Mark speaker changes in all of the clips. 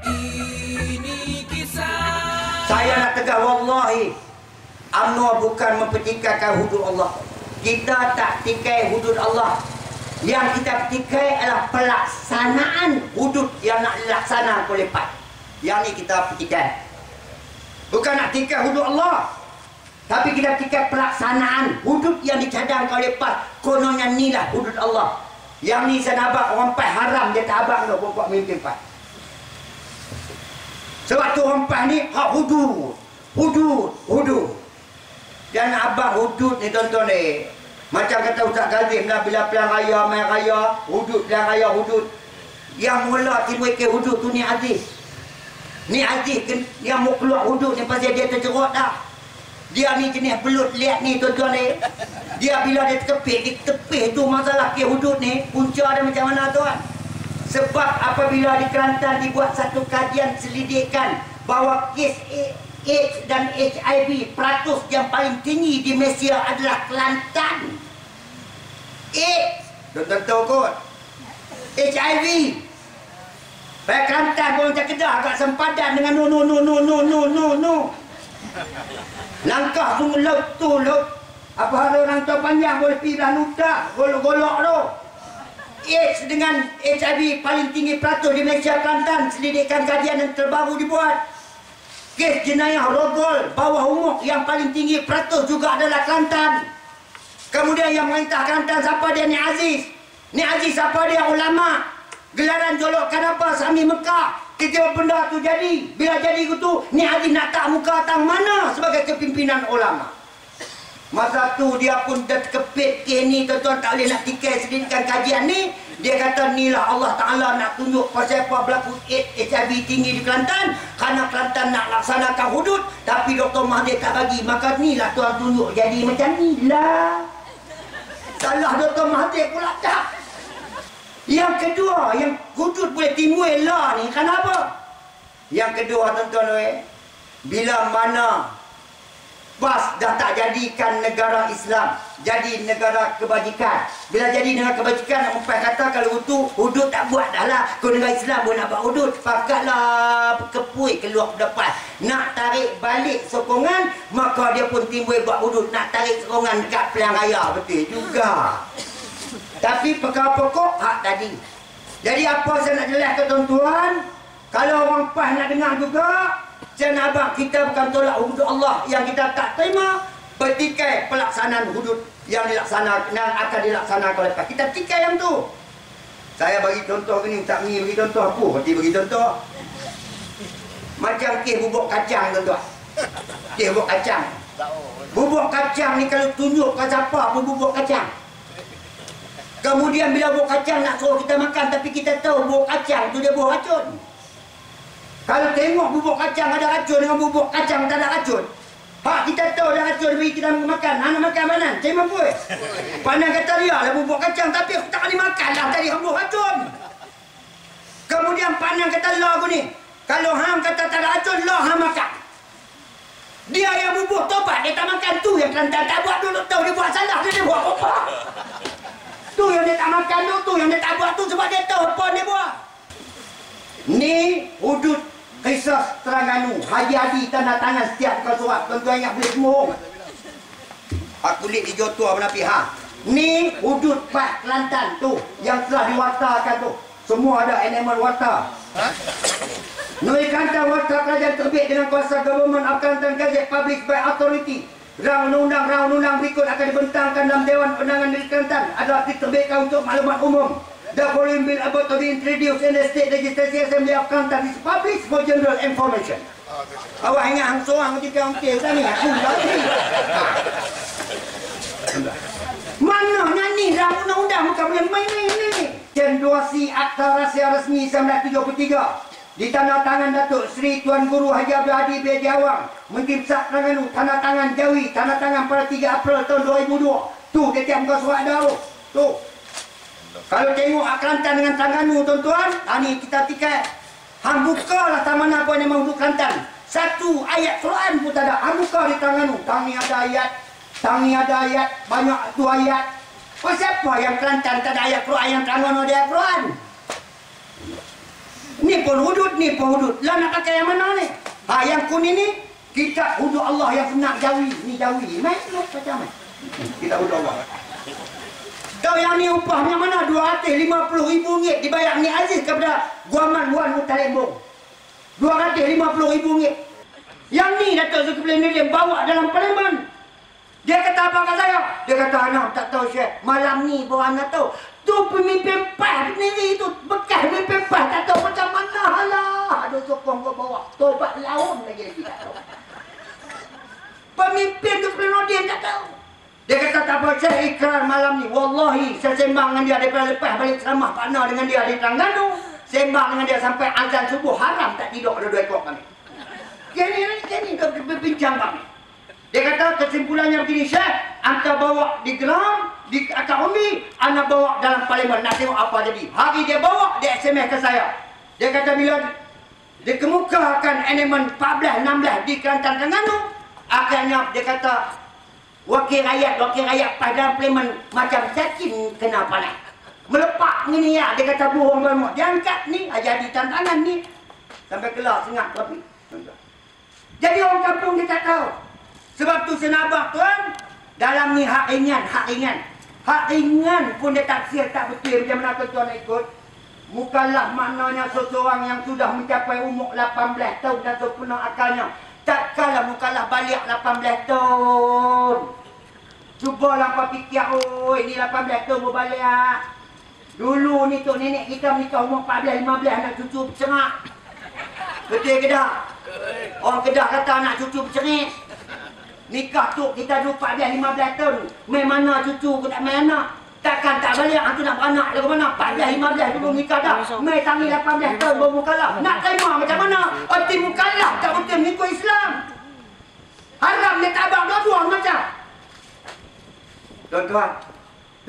Speaker 1: Ini kisah.
Speaker 2: Saya nak tegas wallahi, UMNO bukan mempertikaikan hudud Allah. Kita tak tikai hudud Allah. Yang kita tikai adalah pelaksanaan hudud yang nak dilaksanakan oleh PAS. Yang ni kita petikai. Bukan nak tikai hudud Allah, tapi kita tikai pelaksanaan hudud yang dicadangkan oleh PAS. Kononnya inilah hudud Allah. Yang ni saya abang orang PAS haram dia tak abang nak buat memimpin PAS. Sebab tu orang PAS ni hak hudud. Hudud. Dan abang hudud ni tuan-tuan ni, macam kata Ustaz Kazim lah, bila pilihan raya, main raya, hudud, pilihan raya, hudud. Yang mula timbul ke hudud tu ni Aziz. Ni Aziz yang mau keluar hudud ni pasal dia terjerut dah. Dia ni jenis belut lihat ni tuan-tuan ni. Dia bila dia terkepit tu masalah ke hudud ni, punca dia macam mana tuan? Sebab apabila di Kelantan dibuat satu kajian selidikan bahawa kes AIDS dan HIV peratus yang paling tinggi di Malaysia adalah Kelantan. AIDS, tuan-tuan tahu kot. HIV. Baik Kelantan pun macam Kedah agak sempadan dengan no. Langkah sungguh laut tu, laut. Apa ada orang tua panjang boleh pergi dah ludak, golok-golok tu. AIDS dengan HIV paling tinggi peratus di Malaysia Kelantan. Selidikan kajian yang terbaru dibuat. Kes jenayah rogol bawah umur yang paling tinggi peratus juga adalah Kelantan. Kemudian yang merintah Kelantan siapa dia? Ni Aziz. Ni Aziz siapa dia? Ulama. Gelaran jolokkan apa? Sami Mekah. Tiga benda tu jadi. Bila jadi gitu, Ni Aziz nak tak muka tang mana sebagai kepimpinan ulama. Masa tu dia pun dah terkepit ke ni, tuan-tuan tak boleh nak tikai sediakan kajian ni. Dia kata inilah Allah Ta'ala nak tunjuk pasal apa berlaku HIV tinggi di Kelantan. Kerana Kelantan nak laksanakan hudud, tapi Dr. Mahathir tak bagi. Maka inilah tuan tunjuk jadi macam inilah. Salah Dr. Mahathir pula tak. Yang kedua, yang hudud boleh timbul lah ni, kenapa? Yang kedua tuan-tuan, bila mana PAS dah tak jadikan negara Islam, jadi negara kebajikan. Bila jadi negara kebajikan, orang kata kalau itu hudud tak buat dah lah. Kalau negara Islam pun nak buat hudud, pakatlah kepui keluar ke depan. Nak tarik balik sokongan, maka dia pun timbul buat hudud. Nak tarik sokongan dekat pilihan raya, betul juga. Tapi perkara pokok hak tadi. Jadi apa saya nak jelaskan tuan-tuan, kalau orang PAS nak dengar juga, saya nak abang, kita bukan tolak hudud Allah. Yang kita tak terima bertikai pelaksanaan hudud yang dilaksanakan, yang akan dilaksanakan oleh PAS. Kita tikai yang tu. Saya bagi contoh ni, tak ni bagi contoh apa? Berarti bagi contoh macam kes bubuk kacang tuan-tuan. Kes bubuk kacang. Bubuk kacang ni kalau tunjuk ke siapa pun bubuk kacang. Kemudian bila bubuk kacang nak suruh kita makan, tapi kita tahu bubuk kacang tu dia bawa racun. Kalau tengok bubuk kacang ada racun dengan bubuk kacang tak ada racun, kita tahu ada racun bagi kita makan. Anak makan mana? Saya mampu. Pandang kata dia lah bubuk kacang, tapi aku tak boleh makan lah tadi hang buah racun. Kemudian pandang kata lah aku ni, kalau hang kata tak ada racun, lah hang makan. Dia yang bubuh tobat, dia tak makan tu yang Kelantan tak buat dulu, tahu dia buat salah, dia buat apa? Tu yang dia tak makan tu yang dia tak buat tu sebab dia tahu apa dia buat. Ni hudud kisah Terengganu. Haji Hadi tanda tangan setiap bukan surat. Tuan-tuan ingat boleh semua. Aku lihat hijau tua mana pihak. Ni hudud PAS Kelantan tu yang telah diwartakan tu. Semua ada animal warta. Nui Kelantan warta kerajaan terbit dengan kuasa Government of Kelantan Gazette Public by Authority. Rang undang-undang berikut akan dibentangkan dalam Dewan Undangan Negeri Kelantan adalah diterbitkan untuk maklumat umum. The following bill about to be introduced in the State Legislative Assembly of Kelantan is published for general information. Awak ingat hang seorang ketika okey dah ni aku lagi. Mana ni dalam undang-undang bukan boleh main-main ni. Cenduasi Akta Rahsia Rasmi 1973. Ditandatangan Datuk Seri Tuan Guru Haji Abdul Hadi bin Jawang, Menteri Besar Terengganu, tanda tangan Jawi, tanda tangan pada 3 April tahun 2002. Tu dia tiap muka surat dah tu. Kalau tengok Kelantan dengan Terengganu tuan-tuan, ni kita tikai. Hang bukalah taman apa yang mahu Kelantan. Satu ayat Quran pun tak ada. Hang buka di Terengganu. Tang ni ada ayat, banyak tu ayat. siapa yang Kelantan tak ada ayat Quran yang Terengganu ada ayat Quran? Ni pun hudud, ni pun hudud. Lah nak pakai yang mana ni? Yang kuning ni kitab hudud Allah yang senak Jawi. Ni Jawi. Mai macam mana? Kitab hudud Allah. Kau yang ni upahnya mana? RM250,000 dibayar ni Aziz kepada Guaman Wan Mutalembong. RM250,000. Yang ni Datuk Zulkifli Nurdin bawa dalam parlimen. Dia kata apa kat saya? Dia kata, anak tak tahu Syekh. Malam ni baru anak tahu. Tu pemimpin PAS sendiri tu. Bekas pemimpin PAS tak tahu macam mana. Alah. Ada sokong kau bawa. Tobat laun lagi tak tahu. Pemimpin Zulkifli Nurdin tak tahu. Dia kata tak apa Syekh ikrar malam ni. Wallahi saya sembang dengan dia daripada lepas balik ceramah partner dengan dia di Terengganu. Sembang dengan dia sampai azan subuh. Haram tak tidur dua-dua ekor kami. Kini berbincang kami. Dia kata kesimpulannya begini Syekh, anda bawa di geram, di akad umbi, anda bawa dalam parlimen, nak tengok apa jadi. Hari dia bawa, dia SMS ke saya. Dia kata bila dikemukakan elemen 14-16 di Kelantan Terengganu, akhirnya dia kata wakil rakyat pada parlimen macam cakin kena panah. Melepak ni ya, dia kata bohong banyak. Dia angkat ni, jadi tantangan ni. Sampai kelar sengat tapi. Jadi orang kampung dia tak tahu. Sebab tu senabah tuan, dalam ni hak ringan. Hak ringan pun dia taksir tak betul macam mana tuan nak ikut. Mukallaf maknanya seseorang yang sudah mencapai umur 18 tahun dan sempurna akalnya. Takkanlah mukallaf balik 18 tahun. Cubalah kau fikir, oh ini 18 tahun berbalik. Dulu ni tu nenek kita menikah umur 14-15 anak cucu bercerak. Betul ke tak? Orang Kedah kata anak cucu bercerik. Nikah tu kita dulu 14-15 tahun. Main mana cucu ke tak main anak. Takkan tak balik tu nak beranak lagu mana. 14-15 dulu nikah dah. Main tangi 18 tahun baru mukallaf. Nak terima macam mana? Erti mukallaf tak betul mengikut Islam. Haram dia tabak dua-dua macam. Tuan-tuan.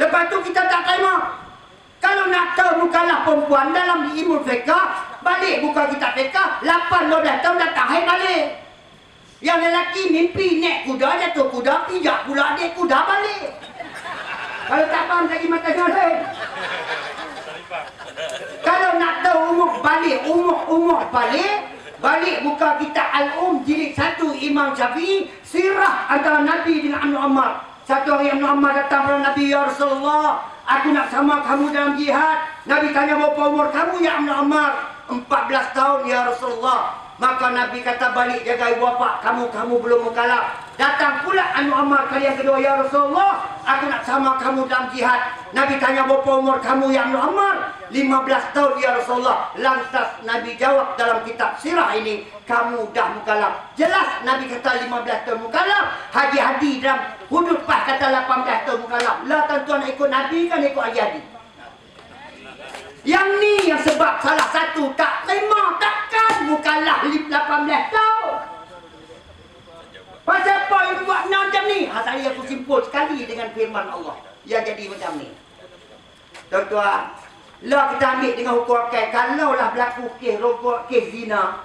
Speaker 2: Lepas tu kita tak terima. Kalau nak tahu mukallaf perempuan dalam ilmu fiqh, balik buka kitab fiqh, 8-12 tahun dah tahir balik. Yang lelaki mimpi naik kuda, jatuh kuda, pijak pula adik kuda balik. Kalau tak faham lagi mata lain. Kalau nak tahu umur balik buka kitab Al-Jilid 1 Imam Syafi'i, sirah antara Nabi dengan Ibnu Ammar. Satu hari Ibnu Ammar datang kepada Nabi, ya Rasulullah, aku nak sama kamu dalam jihad. Nabi tanya berapa umur kamu ya Ibnu Ammar? 14 tahun ya Rasulullah. Maka Nabi kata balik jaga ibu bapa, kamu belum mukallaf. Datang pula Ibnu Ammar kali yang kedua, ya Rasulullah, aku nak sama kamu dalam jihad. Nabi tanya berapa umur kamu ya Ibnu Ammar? 15 tahun ya Rasulullah. Lantas Nabi jawab dalam kitab sirah ini, kamu dah mukallaf. Jelas Nabi kata 15 tahun mukallaf. Haji dalam hudud PAS kata 18 tahun mukallaf. Lah tuan-tuan nak ikut Nabi kan ikut haji. Yang ni yang sebab salah satu tak terima, takkan mukallaf 18 tahun. Pasal apa yang buat macam ni? Saya aku simpul sekali dengan firman Allah yang jadi macam ni. Tuan-tuan, lah kita ambil dengan hukum akal. Kalau lah berlaku kes zina,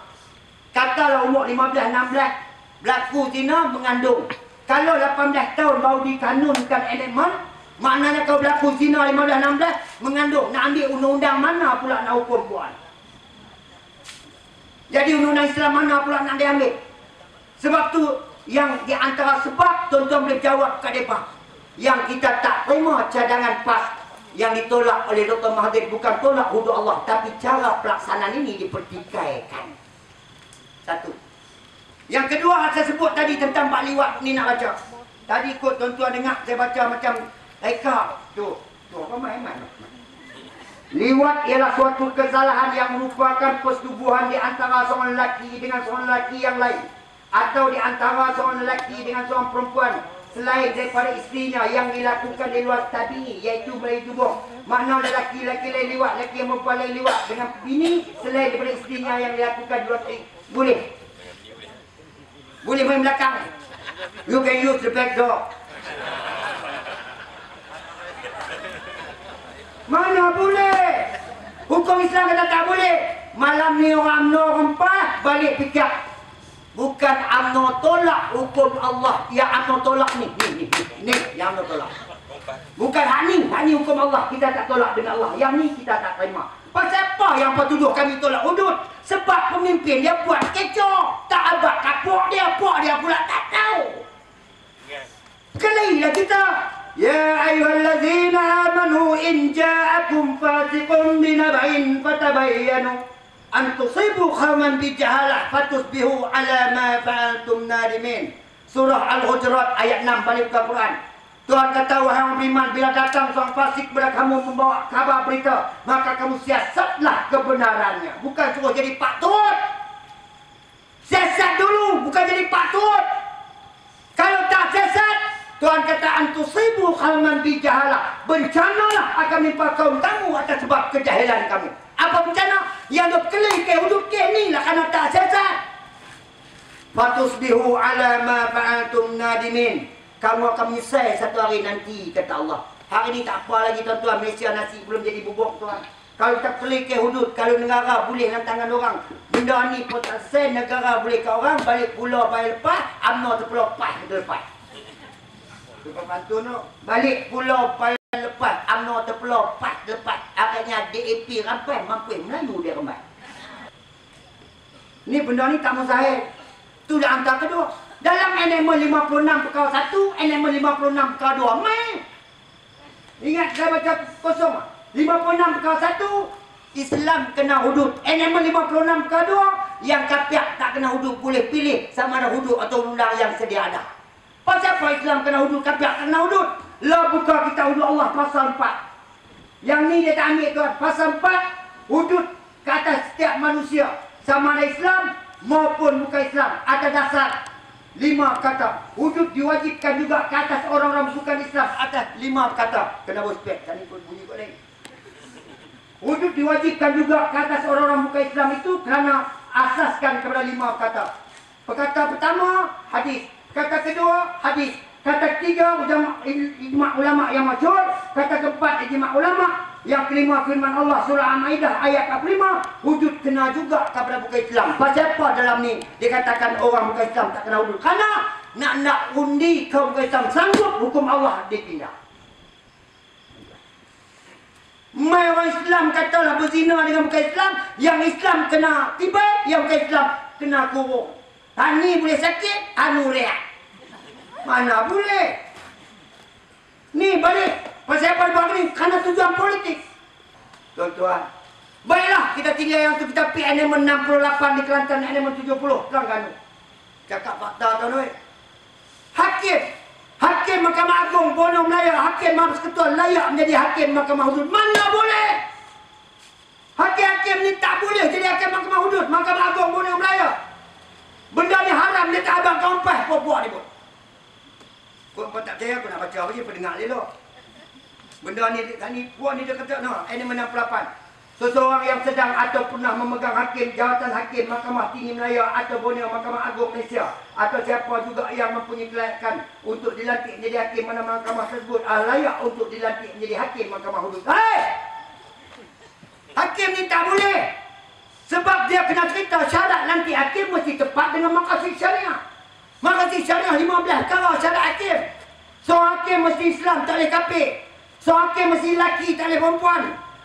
Speaker 2: katalah umur 15-16 berlaku zina mengandung. Kalau 18 tahun baru dikanunkan elemen, maknanya kau berlaku zina 15-16 mengandung. Nak ambil undang-undang mana pula nak hukum puan? Jadi undang-undang Islam mana pula nak diambil? Sebab tu yang di antara sebab tuan-tuan boleh jawab kat mereka. Yang kita tak terima cadangan PAS yang ditolak oleh Dr. Mahathir bukan tolak hudud Allah, tapi cara pelaksanaan ini dipertikaikan. Satu. Yang kedua saya sebut tadi tentang bak liwat ni nak baca. Tadi kot tuan-tuan dengar saya baca macam Eka tu apa main. Liwat ialah suatu kesalahan yang merupakan persetubuhan di antara seorang lelaki dengan seorang lelaki yang lain, atau di antara seorang lelaki dengan seorang perempuan selain daripada isterinya yang dilakukan di luar tabi'i, iaitu melalui tubuh. Makna lelaki lain liwat, lelaki yang perempuan lain liwat dengan bini selain daripada isterinya yang dilakukan di luar tabi'i. Boleh main belakang. You can use the back door. Mana boleh? Hukum Islam kata tak boleh. Malam ni orang UMNO orang PAS balik fikir. Bukan UMNO tolak hukum Allah. Yang UMNO tolak ni yang UMNO tolak. Bukan hak ni hukum Allah. Kita tak tolak dengan Allah. Yang ni kita tak terima. Pasal apa yang petuduh kami tolak hudud? Sebab pemimpin dia buat kecoh. Tak abad kapok dia, apa dia pula tak tahu. Kelilah kita. Ya ayyuhallazina amanu in ja'akum fasiqun binaba'in fatabayyanu an tusibu qauman bijahalah fatusbihu ala ma fa'altum nadimin. Surah Al-Hujurat ayat 6 balik ke Quran. Tuhan kata, wahai orang beriman, bila datang seorang fasik kepada kamu membawa kabar berita, maka kamu siasatlah kebenarannya. Bukan suruh jadi patut. Siasat dulu, bukan jadi patut. Kalau tak siasat, Tuhan kata, antusibu qauman bijahalah. Bencanalah akan menimpa kaum kamu atas sebab kejahilan kamu. Apa bencana? Yang duk kelih ke hudud ke ni lah kerana tak siasat. Fatusbihu ala ma fa'altum nadimin. Kamu akan menyesal satu hari nanti, kata Allah. Hari ni tak apa lagi tuan-tuan, Malaysia nasi belum jadi bubuk tuan. Kalau tak pelik ke hudud, kalau negara boleh dalam tangan orang. Benda ni pun tak sen, negara boleh ke orang, balik pulau bayar lepas, UMNO terpulau lepas, lepas. Tuan pantun tu, balik pulau bayar lepas, UMNO terpulau lepas. Akhirnya DAP rampai, mampu Melayu dia rampai. Ni benda ni tak mustahil. Tu dah hantar kedua. Dalam NMA 56 perkara 1, NMA 56 perkara 2. Main. Ingat saya baca kosong. 56 perkara 1, Islam kena hudud. NMA 56 perkara 2, yang kafir tak kena hudud boleh pilih sama ada hudud atau undang yang sedia ada. Pasal apa Islam kena hudud, kafir tak kena hudud? Lah buka kita hudud Allah pasal 4. Yang ni dia tak ambil tuan. Pasal 4, hudud ke atas setiap manusia. Sama ada Islam maupun bukan Islam. Atas dasar 5 kata. Hudud diwajibkan juga ke atas orang-orang bukan Islam. Atas 5 kata. Kena bospek. Tadi pun bunyi kot lain. Hudud diwajibkan juga ke atas orang-orang bukan Islam itu kerana asaskan kepada 5 kata. Perkata pertama, hadis. Kata kedua, hadis. Kata ketiga, ijma' ulama' yang masyhur. Kata keempat, ijma' ulama'. Yang kelima, firman Allah surah Al-Ma'idah ayat 45. Hudud kena juga kepada bukan Islam. Pasal apa dalam ni dikatakan orang bukan Islam tak kena hudud? Kerana nak undi kaum bukan Islam sanggup, hukum Allah ditindak. Mai orang Islam katalah berzina dengan bukan Islam, yang Islam kena tiba, yang bukan Islam kena kurung. Ni boleh sakit, anu rehat. Mana boleh? Ni balik. Pasal apa buat ni? Kerana tujuan politik. Tuan-tuan, baiklah kita tinggal yang tu, kita pergi NM 68 di Kelantan, NM 70. Terangkan tu. Cakap fakta tuan-tuan. Hakim Mahkamah Agung Borneo Melaya, Hakim Mahkamah Persekutuan layak menjadi Hakim Mahkamah Hudud. Mana boleh? Hakim-hakim ni tak boleh jadi Hakim Mahkamah Hudud, Mahkamah Agung Borneo Melaya. Benda ni haram, dia tak abang kompas puak-puak ni pun. Kau tak percaya, aku nak baca apa je, pendengar dia lo. Benda ni, puan ni dia kata, no, ini 68. Seseorang yang sedang atau pernah memegang hakim, jawatan hakim Mahkamah Tinggi Melaya atau Borneo Mahkamah Agung Malaysia, atau siapa juga yang mempunyai kelayakan untuk dilantik menjadi hakim mana mahkamah tersebut, layak untuk dilantik menjadi hakim Mahkamah Hudud. Hakim ni tak boleh. Sebab dia kena cerita syarat lantik hakim mesti tepat dengan maqasid syariah. Maqasid syariah 15 perkara syarat hakim. Seorang hakim mesti Islam, tak boleh kafir. Seorang hakim mesti lelaki, tak boleh perempuan.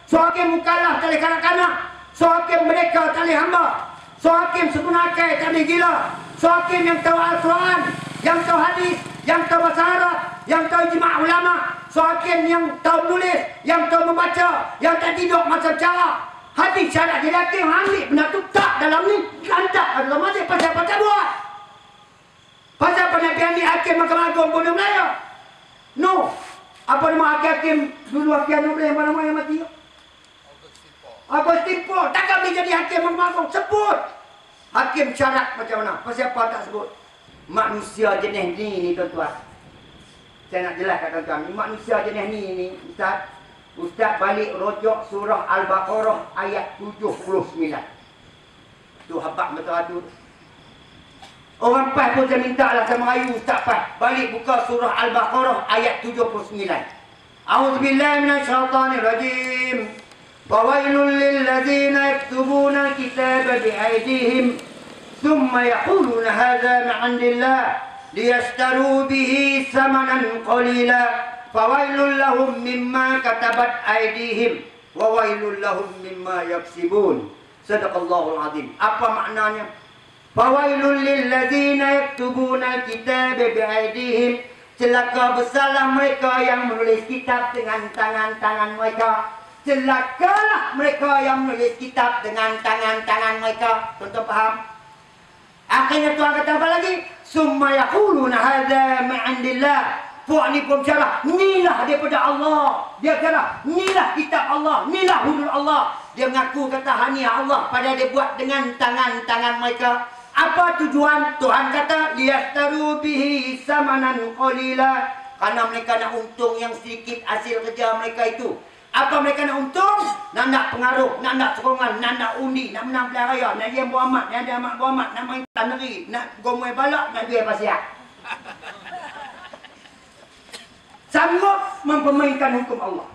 Speaker 2: Seorang hakim mukallaf, tak boleh kanak-kanak. Seorang hakim mereka, tak boleh hamba. Seorang hakim sempurna akal, tak boleh gila. Seorang hakim yang tahu Al-Quran, yang tahu hadis, yang tahu bahasa Arab, yang tahu ijma' ulama. Seorang hakim yang tahu menulis, yang tahu membaca, yang tak tidur macam cara. Hadis syarat jadi hakim, ambil benda tu tak dalam ni. Lantak adalah masih pasal-pasal buat. Pasal apa nak ambil hakim Mahkamah Agung Borneo Melaya? No. Apa nama hakim dulu hakim Nurul yang mana yang mati? Agus Timpo. Takkan boleh jadi hakim Mahkamah Agung? Sebut. Hakim syarat macam mana? Pasal apa tak sebut? Manusia jenis ni tuan-tuan. Saya nak jelaskan tuan-tuan. Manusia jenis ni Ustaz balik rojok surah Al-Baqarah ayat 79. Tu habak betul adu. Orang PAS pun saya minta lah, saya merayu Ustaz PAS. Balik buka surah Al-Baqarah ayat 79. A'udzubillahi minasyaitanirrajim. Fawailul lilladzina yaktubuna al-kitaba bi'aydihim thumma yaquluna hadza min 'indillah liyashtaru bihi thamanan qalila fawailul lahum mimma katabat aydihim wa wailul lahum mimma yaksibun. Sadaqallahul azim. Apa maknanya? Fawailul lil ladzina yaktubuna al-kitaba bi aydihim. Celaka besarlah mereka yang menulis kitab dengan tangan-tangan mereka. Celakalah mereka yang menulis kitab dengan tangan-tangan mereka. Tuan-tuan faham? Akhirnya Tuhan kata apa lagi? Summa yaquluna hadza min indillah. Puak ni pun cara, inilah daripada Allah. Dia kata, inilah kitab Allah, inilah hudud Allah. Dia mengaku kata hanya Allah, pada dia buat dengan tangan-tangan mereka. Apa tujuan? Tuhan kata, liyastaru bihi samanan qalila. Karena mereka nak untung yang sedikit hasil kerja mereka itu. Apa mereka nak untung? Nak pengaruh, nak sokongan, nak undi, nak menang pilihan raya, nak dia Muhammad, nak dia Ahmad Muhammad, nak main taneri, nak gomoi balak, nak dia pasiak. Sanggup mempermainkan hukum Allah.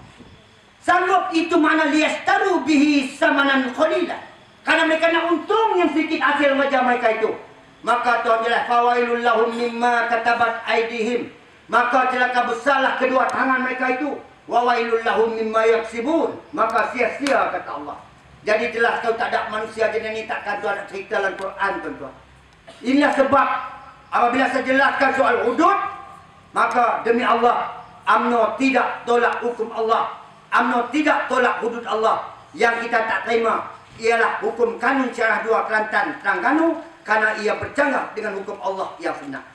Speaker 2: Sanggup itu mana liyastaru bihi samanan qalila. Karena mereka nak untung yang sedikit hasil kerja mereka itu. Maka Tuhan jelas, fawailul lahum mimma katabat aydihim. Maka celaka besarlah kedua tangan mereka itu. Wa wailul lahum mimma yaksibun. Maka sia-sia kata Allah. Jadi jelas kalau tak ada manusia jenis ini takkan Tuhan nak cerita dalam Quran, tuan-tuan. Inilah sebab apabila saya jelaskan soal hudud, maka demi Allah, UMNO tidak tolak hukum Allah. UMNO tidak tolak hudud Allah. Yang kita tak terima ialah hukum kanun Syarah 2 Kelantan Terengganu, karena ia bercanggah dengan hukum Allah yang benar.